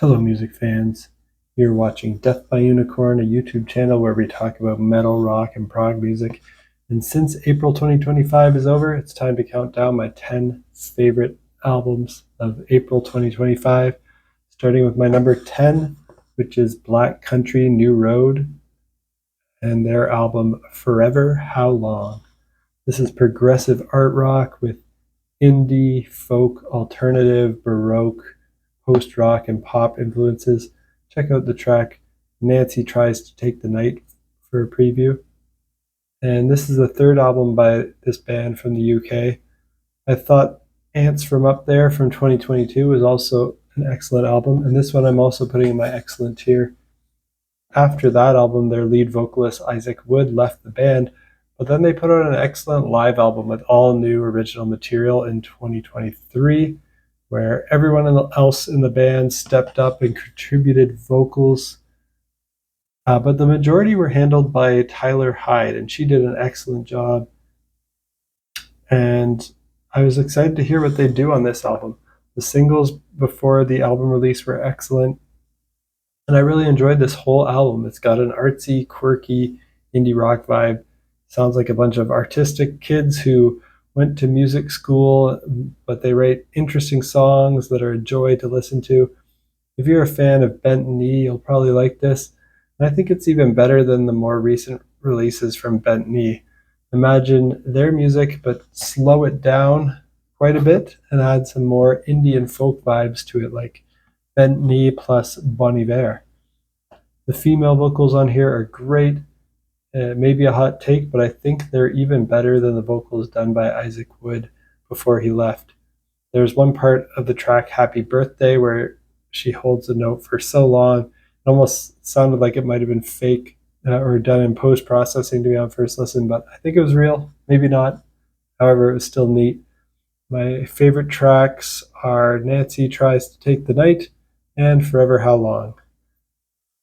Hello, music fans. You're watching Death by Unicorn, a YouTube channel where we talk about metal, rock, and prog music. And since April 2025 is over, it's time to count down my 10 favorite albums of April 2025, starting with my number 10, which is Black Country New Road, and their album Forever Howlong. This is progressive art rock with indie, folk, alternative, baroque, post-rock, and pop influences. Check out the track Nancy Tries to Take the Night for a preview. And this is the third album by this band from the UK. I thought Ants from Up There from 2022 was also an excellent album, and this one I'm also putting in my excellent tier. After that album, their lead vocalist Isaac Wood left the band, but then they put out an excellent live album with all new original material in 2023, where everyone else in the band stepped up and contributed vocals. But the majority were handled by Tyler Hyde, and she did an excellent job. And I was excited to hear what they do on this album. The singles before the album release were excellent, and I really enjoyed this whole album. It's got an artsy, quirky indie rock vibe. Sounds like a bunch of artistic kids who went to music school, but they write interesting songs that are a joy to listen to. If you're a fan of Bent Knee, you'll probably like this. And I think it's even better than the more recent releases from Bent Knee. Imagine their music, but slow it down quite a bit and add some more indie and folk vibes to it, like Bent Knee plus Bon Iver. The female vocals on here are great. Maybe a hot take, but I think they're even better than the vocals done by Isaac Wood before he left. There's one part of the track Happy Birthday where she holds a note for so long, it almost sounded like it might have been fake or done in post-processing to me on first listen, but I think it was real, maybe not. However, it was still neat. My favorite tracks are Nancy Tries to Take the Night and Forever Howlong.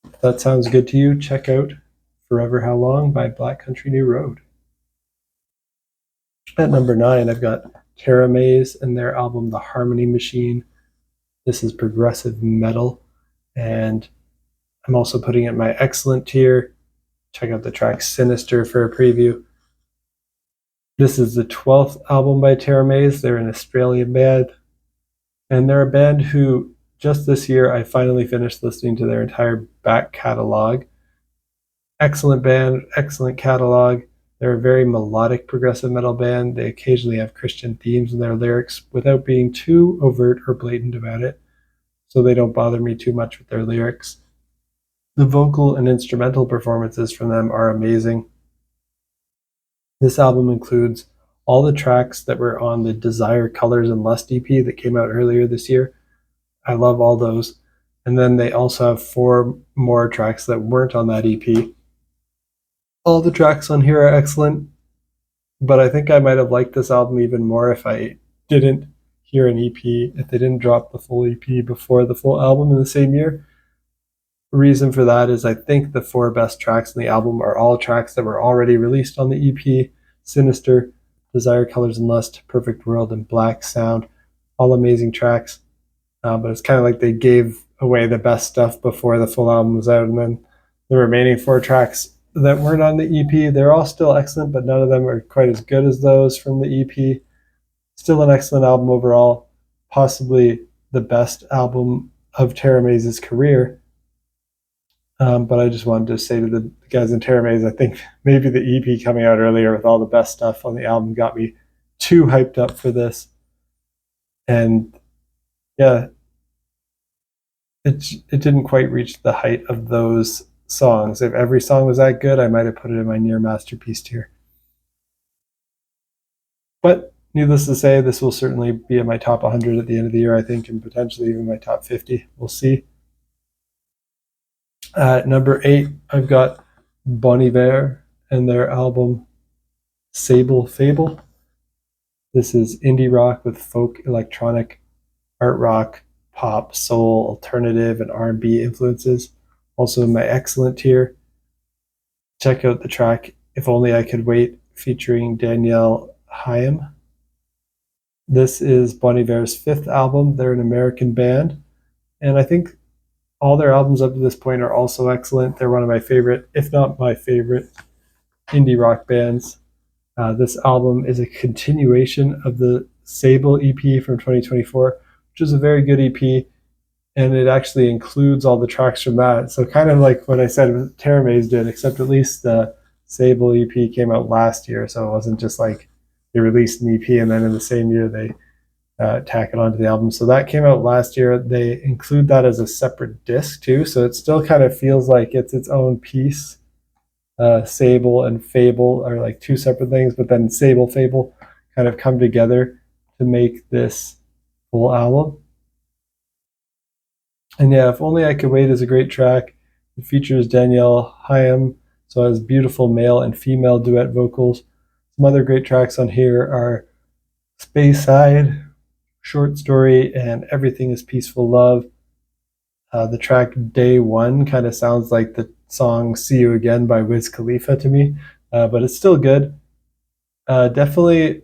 If that sounds good to you, check out Forever Howlong by Black Country New Road. At number 9, I've got Teramaze and their album The Harmony Machine. This is progressive metal, and I'm also putting it in my excellent tier. Check out the track Sinister for a preview. This is the 12th album by Teramaze. They're an Australian band, and they're a band who just this year I finally finished listening to their entire back catalog. Excellent band, excellent catalog. They're a very melodic progressive metal band. They occasionally have Christian themes in their lyrics without being too overt or blatant about it, so they don't bother me too much with their lyrics. The vocal and instrumental performances from them are amazing. This album includes all the tracks that were on the Desire, Colors, and Lust EP that came out earlier this year. I love all those. And then they also have 4 more tracks that weren't on that EP. All the tracks on here are excellent, but I think I might have liked this album even more if I didn't hear an EP, if they didn't drop the full EP before the full album in the same year. The reason for that is I think the 4 best tracks in the album are all tracks that were already released on the EP: Sinister, Desire, Colors, and Lust, Perfect World, and Black Sound. All amazing tracks, but it's kind of like they gave away the best stuff before the full album was out, and then the remaining 4 tracks that weren't on the EP, they're all still excellent, but none of them are quite as good as those from the EP. Still an excellent album overall, possibly the best album of Teramaze's career. But I just wanted to say to the guys in Teramaze, I think maybe the EP coming out earlier with all the best stuff on the album got me too hyped up for this. And yeah, it didn't quite reach the height of those songs. If every song was that good, I might have put it in my near masterpiece tier. But needless to say, this will certainly be in my top 100 at the end of the year, I think, and potentially even my top 50. We'll see. At number 8, I've got Bon Iver and their album Sable, Fable. This is indie rock with folk, electronic, art rock, pop, soul, alternative, and R&B influences. Also in my excellent tier. Check out the track If Only I Could Wait featuring Danielle Haim. This is Bon Iver's 5th album. They're an American band, and I think All their albums up to this point are also excellent. They're one of my favorite, if not my favorite, indie rock bands. This album is a continuation of the Sable EP from 2024, which is a very good EP, and it actually includes all the tracks from that. So kind of like what I said Teramaze did, except at least the Sable EP came out last year, so it wasn't just like they released an EP and then in the same year they tack it onto the album. So that came out last year. They include that as a separate disc too, so it still kind of feels like it's its own piece. Sable and Fable are like two separate things, but then Sable, Fable kind of come together to make this full album. And yeah, If Only I Could Wait is a great track. It features Danielle Hyam, so it has beautiful male and female duet vocals. Some other great tracks on here are Space Side, Short Story, and Everything is Peaceful Love. The track Day One kind of sounds like the song See You Again by Wiz Khalifa to me, but it's still good. Definitely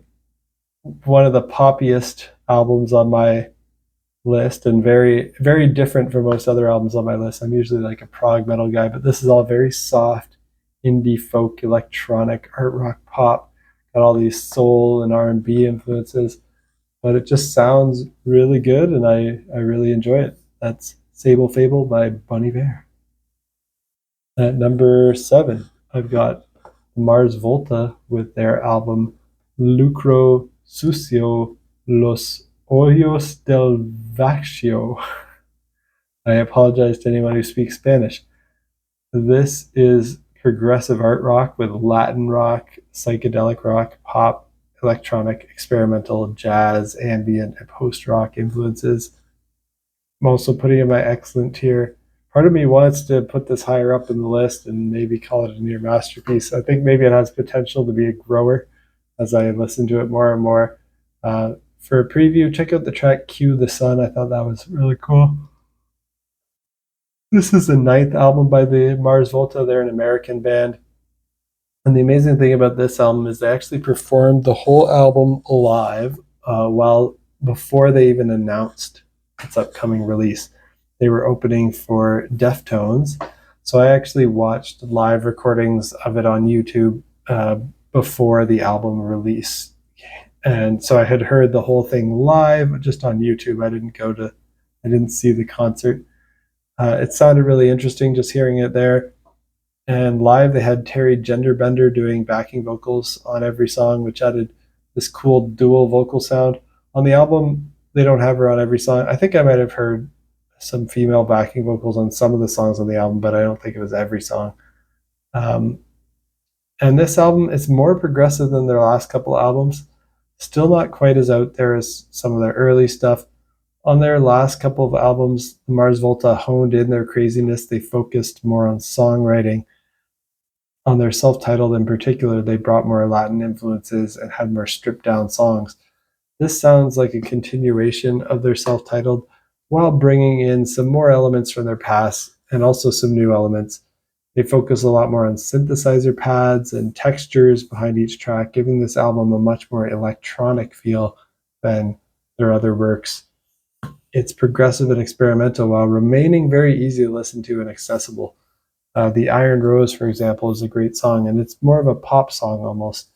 one of the poppiest albums on my list, and very, very different from most other albums on my list. I'm usually like a prog metal guy, but this is all very soft, indie folk, electronic, art rock pop. Got all these soul and R&B influences, but it just sounds really good, and I really enjoy it. That's Sable Fable by Bon Iver. At number 7, I've got Mars Volta with their album Lucro, Sucio, Los Ojos del Vacio. I apologize to anyone who speaks Spanish. This is progressive art rock with Latin rock, psychedelic rock, pop, electronic, experimental, jazz, ambient, and post-rock influences. I'm also putting in my excellent tier. Part of me wants to put this higher up in the list and maybe call it a near masterpiece. I think maybe it has potential to be a grower as I listen to it more and more. For a preview, check out the track Cue the Sun. I thought that was really cool. This is the 9th album by the Mars Volta. They're an American band. And the amazing thing about this album is they actually performed the whole album live before they even announced its upcoming release. They were opening for Deftones. So I actually watched live recordings of it on YouTube before the album release. And so I had heard the whole thing live just on YouTube. I didn't see the concert. It sounded really interesting just hearing it there. And live, they had Terry Genderbender doing backing vocals on every song, which added this cool dual vocal sound. On the album, they don't have her on every song. I think I might have heard some female backing vocals on some of the songs on the album, but I don't think it was every song. And this album is more progressive than their last couple albums. Still not quite as out there as some of their early stuff. On their last couple of albums, Mars Volta honed in their craziness. They focused more on songwriting. On their self-titled in particular, they brought more Latin influences and had more stripped-down songs. This sounds like a continuation of their self-titled, while bringing in some more elements from their past and also some new elements. They focus a lot more on synthesizer pads and textures behind each track, giving this album a much more electronic feel than their other works. It's progressive and experimental while remaining very easy to listen to and accessible. The Iron Rose, for example, is a great song, and it's more of a pop song almost.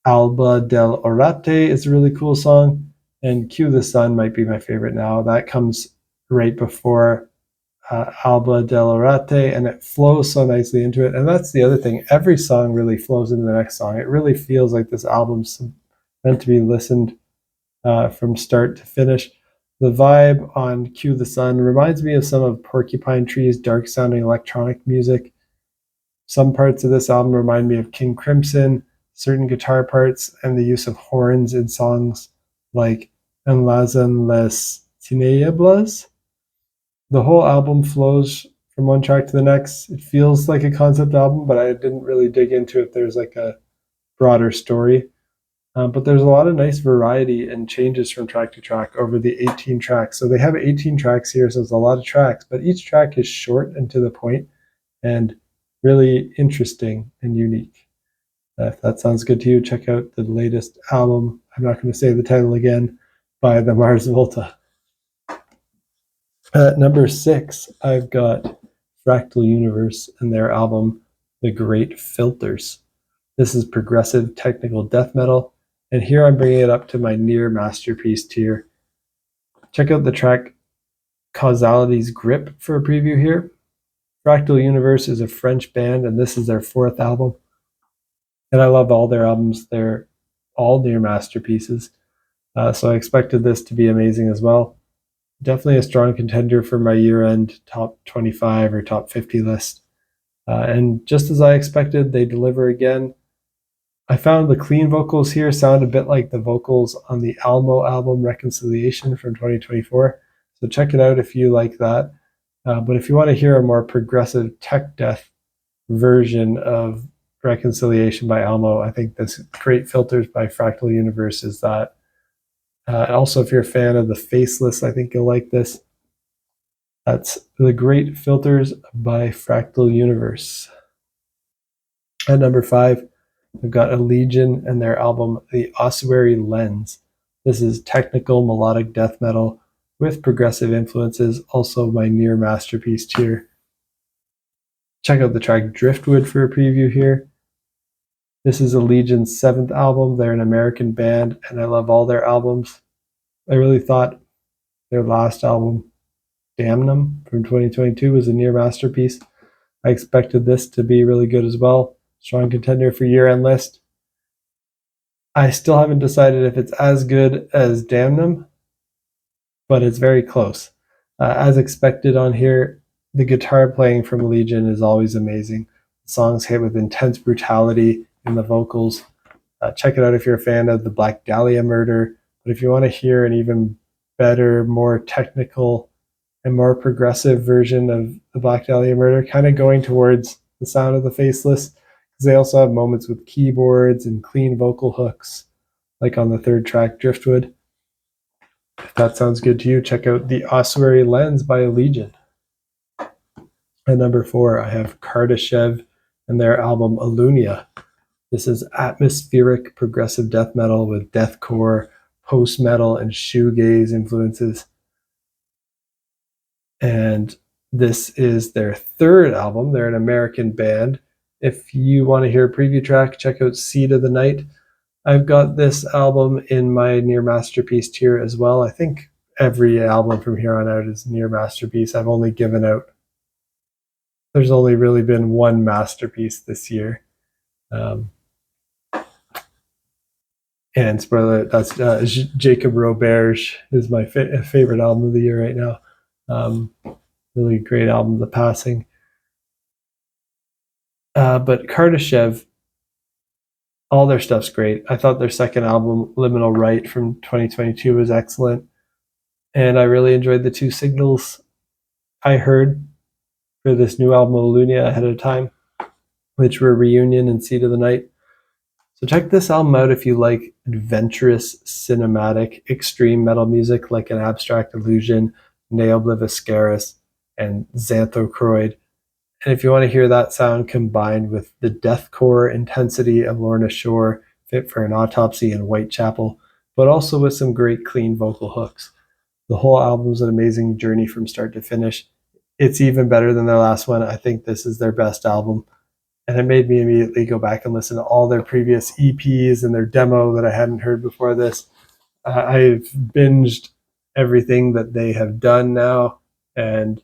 Alba del Orate is a really cool song, and Cue the Sun might be my favorite now. That comes right before Alba del Orate, and it flows so nicely into it. And that's the other thing. Every song really flows into the next song. It really feels like this album's meant to be listened from start to finish. The vibe on Cue the Sun reminds me of some of Porcupine Tree's dark-sounding electronic music. Some parts of this album remind me of King Crimson, certain guitar parts, and the use of horns in songs like Enlazan les Tinieblas. The whole album flows from one track to the next. It feels like a concept album, but I didn't really dig into if there's like a broader story. But there's a lot of nice variety and changes from track to track over the 18 tracks. So they have 18 tracks here, so it's a lot of tracks, but each track is short and to the point and really interesting and unique. If that sounds good to you, check out the latest album. I'm not going to say the title again, by the Mars Volta. At number 6, I've got Fractal Universe and their album, The Great Filters. This is progressive technical death metal, and here I'm bringing it up to my near masterpiece tier. Check out the track Causality's Grip for a preview here. Fractal Universe is a French band, and this is their 4th album. And I love all their albums. They're all near masterpieces. So I expected this to be amazing as well. Definitely a strong contender for my year-end top 25 or top 50 list. And just as I expected, they deliver again. I found the clean vocals here sound a bit like the vocals on the Almo album Reconciliation from 2024. So check it out if you like that. But if you want to hear a more progressive tech death version of Reconciliation by Almo, I think this Great Filters by Fractal Universe is that. Also, if you're a fan of the Faceless, I think you'll like this. That's The Great Filters by Fractal Universe. At number 5, we've got Allegaeon and their album The Ossuary Lens. This is technical melodic death metal with progressive influences, also my near masterpiece tier. Check out the track Driftwood for a preview here. This is Allegaeon's 7th album. They're an American band, and I love all their albums. I really thought their last album, Damnum from 2022, was a near masterpiece. I expected this to be really good as well. Strong contender for year-end list. I still haven't decided if it's as good as Damnum, but it's very close. As expected on here, the guitar playing from Allegaeon is always amazing. The songs hit with intense brutality in the vocals. Check it out if you're a fan of the Black Dahlia murder. But if you want to hear an even better, more technical, and more progressive version of the Black Dahlia murder, kind of going towards the sound of the Faceless, because they also have moments with keyboards and clean vocal hooks, like on the 3rd track, Driftwood. If that sounds good to you, check out The Ossuary Lens by Allegaeon. At number 4, I have Kardashev and their album Alunea. This is atmospheric progressive death metal with deathcore, post-metal, and shoegaze influences. And this is their 3rd album. They're an American band. If you want to hear a preview track, check out Seed of the Night. I've got this album in my near masterpiece tier as well. I think every album from here on out is near masterpiece. I've only given out, there's only really been one masterpiece this year. And spoiler, that's Jacob Roberge is my favorite album of the year right now. Really great album, The Passing. But Kardashev, all their stuff's great. I thought their 2nd album, Liminal Right from 2022, was excellent. And I really enjoyed the 2 singles I heard for this new album, Alunea, ahead of time, which were Reunion and Seed of the Night. So check this album out if you like adventurous, cinematic, extreme metal music like an Abstract Illusion, Neobliviscaris, and Xanthocroid. And if you want to hear that sound combined with the deathcore intensity of Lorna Shore, Fit for an Autopsy, and Whitechapel, but also with some great clean vocal hooks. The whole album's an amazing journey from start to finish. It's even better than their last one. I think this is their best album. And it made me immediately go back and listen to all their previous EPs and their demo that I hadn't heard before this. I've binged everything that they have done now, and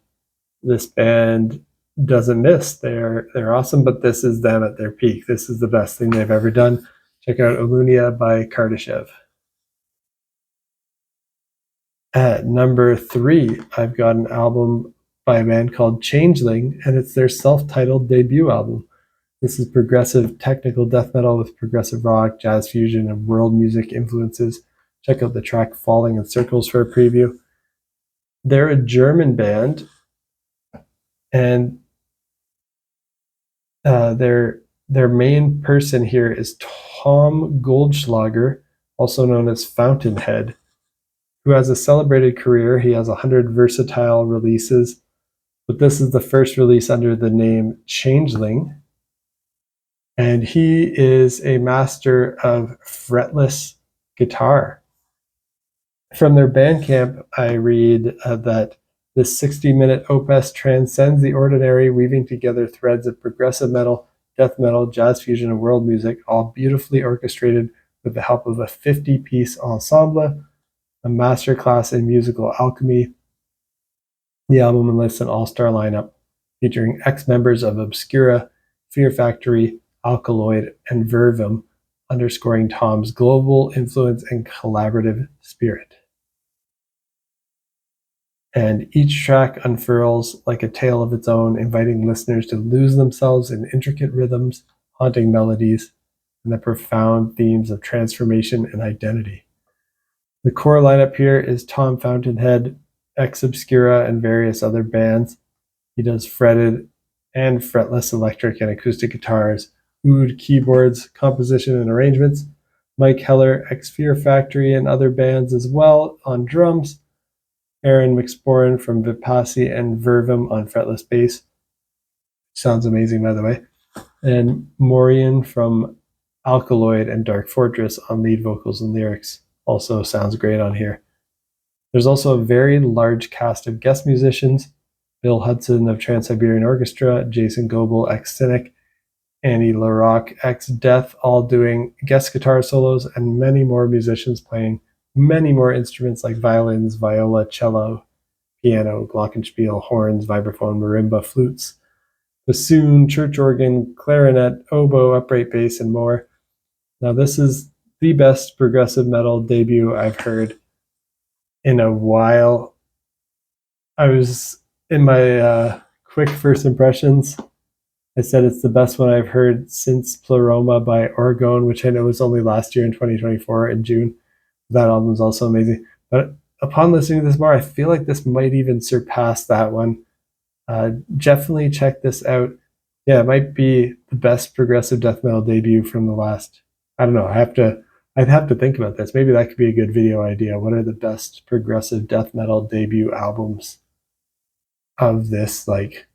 this band doesn't miss. They're awesome, but this is them at their peak. This is the best thing they've ever done. Check out Alunea by Kardashev. At number 3, I've got an album by a band called Changeling, and it's their self-titled debut album. This is progressive technical death metal with progressive rock, jazz fusion, and world music influences. Check out the track Falling in Circles for a preview. They're a German band, and their main person here is Tom Goldschlager, also known as Fountainhead, who has a celebrated career. He has 100 versatile releases, but this is the first release under the name Changeling. And he is a master of fretless guitar. From their Bandcamp, I read that This 60-minute opus transcends the ordinary, weaving together threads of progressive metal, death metal, jazz fusion, and world music, all beautifully orchestrated with the help of a 50-piece ensemble, a masterclass in musical alchemy. The album enlists an all-star lineup featuring ex-members of Obscura, Fear Factory, Alkaloid, and Vervum, underscoring Tom's global influence and collaborative spirit. And each track unfurls like a tale of its own, inviting listeners to lose themselves in intricate rhythms, haunting melodies, and the profound themes of transformation and identity. The core lineup here is Tom Fountainhead, ex Obscura, and various other bands. He does fretted and fretless electric and acoustic guitars, oud keyboards, composition and arrangements. Mike Heller, ex Fear Factory, and other bands as well on drums. Aaron McSporran from Vipassi and Vervum on fretless bass. Sounds amazing, by the way. And Maureen from Alkaloid and Dark Fortress on lead vocals and lyrics. Also sounds great on here. There's also a very large cast of guest musicians. Bill Hudson of Trans-Siberian Orchestra, Jason Goebel, ex-Cynic, Annie LaRocque, ex-Death, all doing guest guitar solos, and many more musicians playing many more instruments like violins, viola, cello, piano, glockenspiel, horns, vibraphone, marimba, flutes, bassoon, church organ, clarinet, oboe, upright bass, and more. Now, this is the best progressive metal debut I've heard in a while. I was in my quick first impressions. I said it's the best one I've heard since Pleroma by Oregon, which I know was only last year in 2024 in June. That album is also amazing. But upon listening to this more, I feel like this might even surpass that one. Definitely check this out. Yeah, it might be the best progressive death metal debut from the last. I don't know. I'd have to think about this. Maybe that could be a good video idea. What are the best progressive death metal debut albums of this like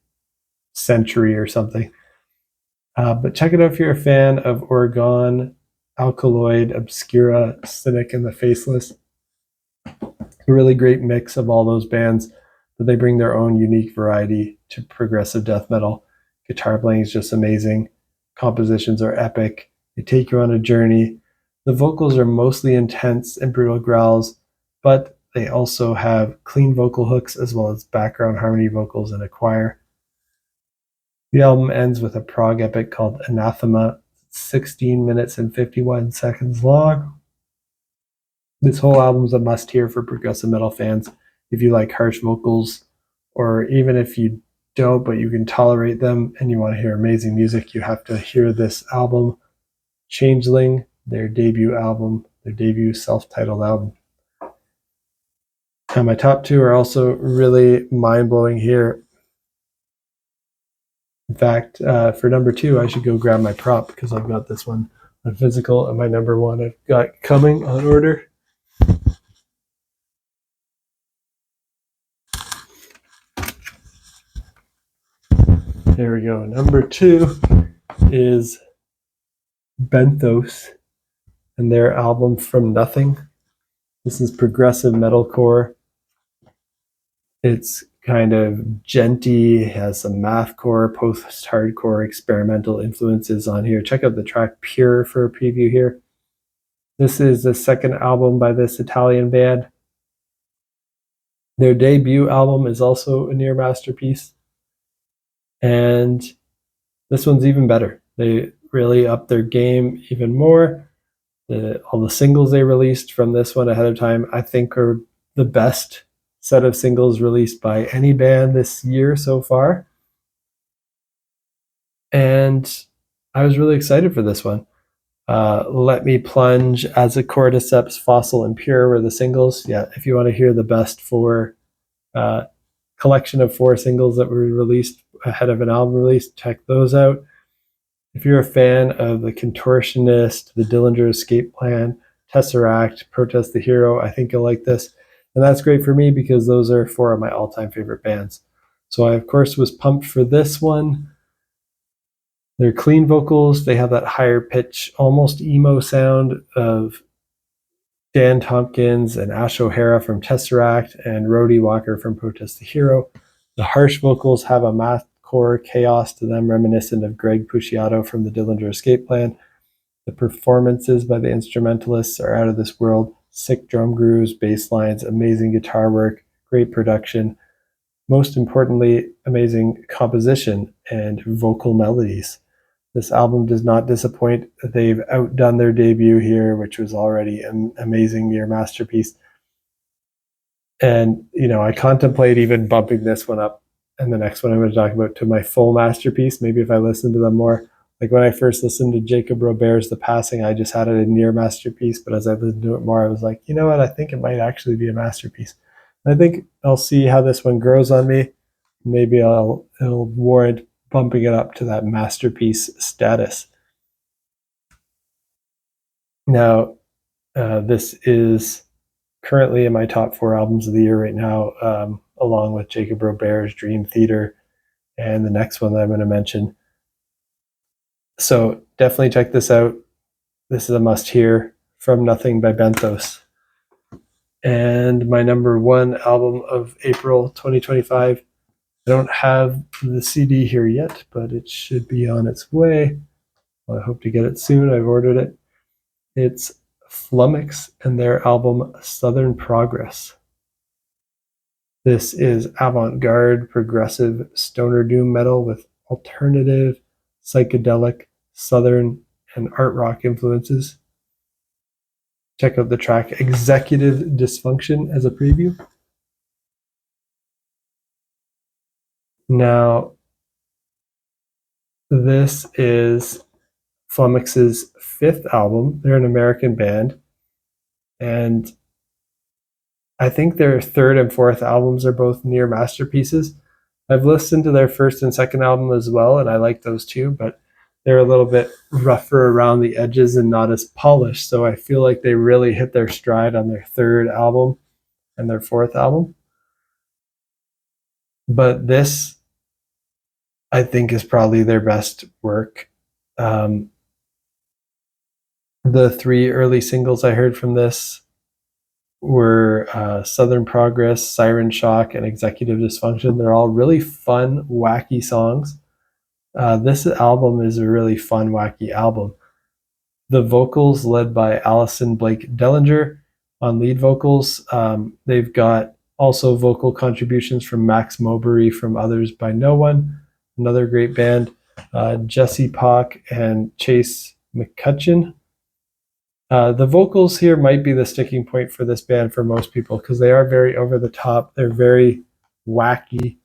century or something? But check it out if you're a fan of Oregon, Alkaloid, Obscura, Cynic, and the Faceless. A really great mix of all those bands, but they bring their own unique variety to progressive death metal. Guitar playing is just amazing. Compositions are epic. They take you on a journey. The vocals are mostly intense and brutal growls, but they also have clean vocal hooks as well as background harmony vocals and a choir. The album ends with a prog epic called Anathema, 16 minutes and 51 seconds long. This whole album is a must-hear for progressive metal fans if you like harsh vocals, or even if you don't, but you can tolerate them and you want to hear amazing music, you have to hear this album. Changeling, their debut album, their debut self-titled album. And my top two are also really mind-blowing here. In fact, for number two, I should go grab my prop because I've got this one on physical, and my number one I've got coming on order. There we go. Number two is Benthos and their album From Nothing. This is progressive metalcore. It's kind of genty, has some mathcore, post-hardcore, experimental influences on here. Check out the track Pure for a preview here. This is the second album by this Italian band. Their debut album is also a near masterpiece. And this one's even better. They really upped their game even more. All the singles they released from this one ahead of time, I think, are the best set of singles released by any band this year so far. And I was really excited for this one. Let Me Plunge, As a Cordyceps, Fossil, and Pure were the singles. Yeah, if you want to hear the best four collection of four singles that were released ahead of an album release, check those out. If you're a fan of The Contortionist, The Dillinger Escape Plan, Tesseract, Protest the Hero, I think you'll like this. And that's great for me because those are four of my all-time favorite bands. So I, of course, was pumped for this one. They're clean vocals. They have that higher pitch, almost emo sound of Dan Tompkins and Ash O'Hara from Tesseract, and Rhodey Walker from Protest the Hero. The harsh vocals have a mathcore chaos to them reminiscent of Greg Puciato from the Dillinger Escape Plan. The performances by the instrumentalists are out of this world. Sick drum grooves, bass lines, amazing guitar work, great production. Most importantly, amazing composition and vocal melodies. This album does not disappoint. They've outdone their debut here, which was already an amazing near masterpiece. And, I contemplate even bumping this one up and the next one I'm going to talk about to my full masterpiece. Maybe if I listen to them more. Like when I first listened to Jacob Robert's The Passing, I just had it a near masterpiece. But as I listened to it more, I was like, you know what? I think it might actually be a masterpiece. And I think I'll see how this one grows on me. Maybe it'll warrant bumping it up to that masterpiece status. Now, this is currently in my top 4 albums of the year right now, along with Jacob Robert's Dream Theater and the next one that I'm going to mention. So definitely check this out. This is a must-hear, From Nothing by Benthos. And my number 1 album of April 2025. I don't have the CD here yet, but it should be on its way. Well, I hope to get it soon. I've ordered it. It's Flummox and their album Southern Progress. This is avant-garde, progressive, stoner doom metal with alternative, psychedelic, southern, and art rock influences. Check out the track Executive Dysfunction as a preview. Now, this is Flummox's 5th album. They're an American band, and I think their 3rd and 4th albums are both near masterpieces. I've listened to their 1st and 2nd album as well, and I like those too, but they're a little bit rougher around the edges and not as polished, so I feel like they really hit their stride on their 3rd album and their 4th album. But this, I think, is probably their best work. The 3 early singles I heard from this were Southern Progress, Siren Shock, and Executive Dysfunction. They're all really fun, wacky songs. This album is a really fun, wacky album. The vocals led by Allison Blake Dellinger on lead vocals. They've got also vocal contributions from Max Mowbray from Others by No One, another great band, Jesse Pock and Chase McCutcheon. The vocals here might be the sticking point for this band for most people because they are very over the top. They're very wacky.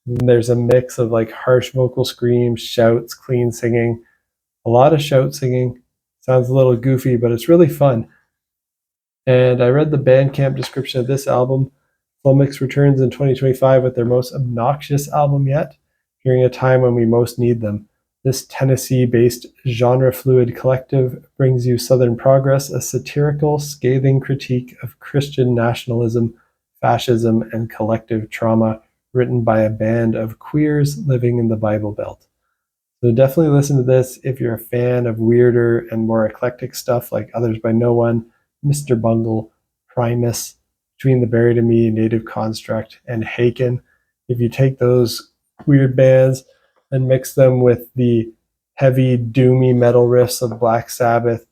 And there's a mix of like harsh vocal screams, shouts, clean singing, a lot of shout singing. Sounds a little goofy, but it's really fun. And I read the Bandcamp description of this album. Flummox returns in 2025 with their most obnoxious album yet, during a time when we most need them. This Tennessee-based genre-fluid collective brings you Southern Progress, a satirical, scathing critique of Christian nationalism, fascism, and collective trauma, written by a band of queers living in the Bible Belt. So definitely listen to this if you're a fan of weirder and more eclectic stuff like Others by No One, Mr. Bungle, Primus, Between the Buried and Me, Native Construct, and Haken. If you take those weird bands and mix them with the heavy, doomy metal riffs of Black Sabbath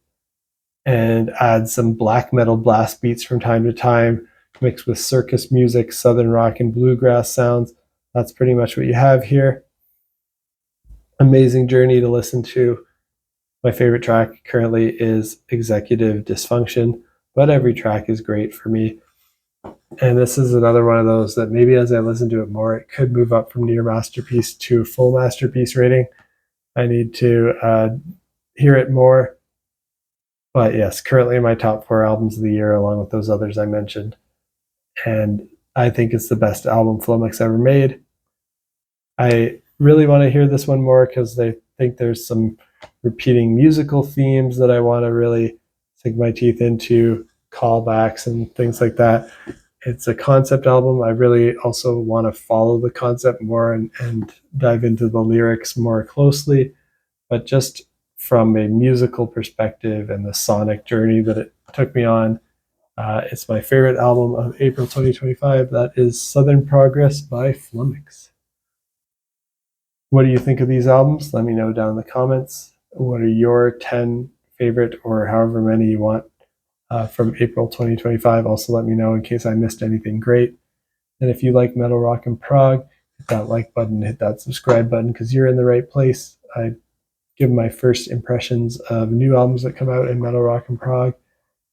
and add some black metal blast beats from time to time, mixed with circus music, southern rock, and bluegrass sounds, that's pretty much what you have here. Amazing journey to listen to. My favorite track currently is Executive Dysfunction, but every track is great for me. And this is another one of those that maybe as I listen to it more, it could move up from near masterpiece to full masterpiece rating. I need to hear it more. But yes, currently my top 4 albums of the year, along with those others I mentioned. And I think it's the best album Flummox ever made. I really want to hear this one more because I think there's some repeating musical themes that I want to really sink my teeth into, callbacks and things like that. It's a concept album. I really also want to follow the concept more and dive into the lyrics more closely. But just from a musical perspective and the sonic journey that it took me on, It's my favorite album of April 2025. That is Southern Progress by Flummox. What do you think of these albums? Let me know down in the comments. What are your 10 favorite or however many you want from April 2025? Also let me know in case I missed anything great. And if you like metal, rock, and prog, hit that like button, hit that subscribe button, because you're in the right place. I give my first impressions of new albums that come out in metal, rock, and prog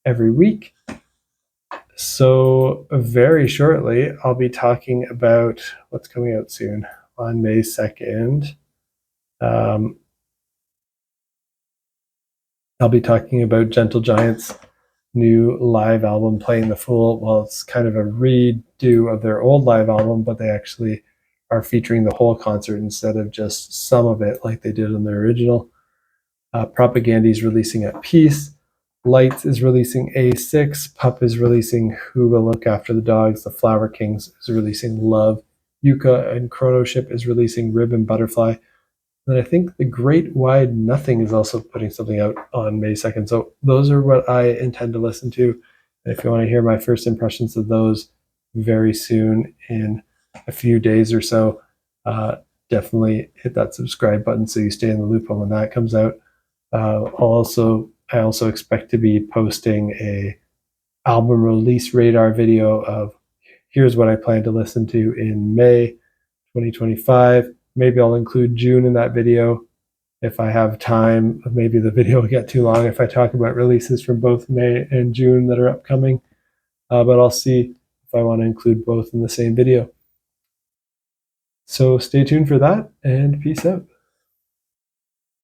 every week. So very shortly, I'll be talking about what's coming out soon on May 2nd. I'll be talking about Gentle Giant's new live album, Playing the Fool. Well, it's kind of a redo of their old live album, but they actually are featuring the whole concert instead of just some of it like they did on their original. Propaganda is releasing At Peace. Lights is releasing A6. Pup is releasing Who Will Look After the Dogs. The Flower Kings is releasing Love. Yuka and Chronoship is releasing Rib and Butterfly. And I think The Great Wide Nothing is also putting something out on May 2nd. So those are what I intend to listen to. And if you want to hear my first impressions of those very soon in a few days or so, definitely hit that subscribe button so you stay in the loop on when that comes out. I also expect to be posting a album release radar video of here's what I plan to listen to in May 2025. Maybe I'll include June in that video if I have time. Maybe the video will get too long if I talk about releases from both May and June that are upcoming. But I'll see if I want to include both in the same video. So stay tuned for that, and peace out.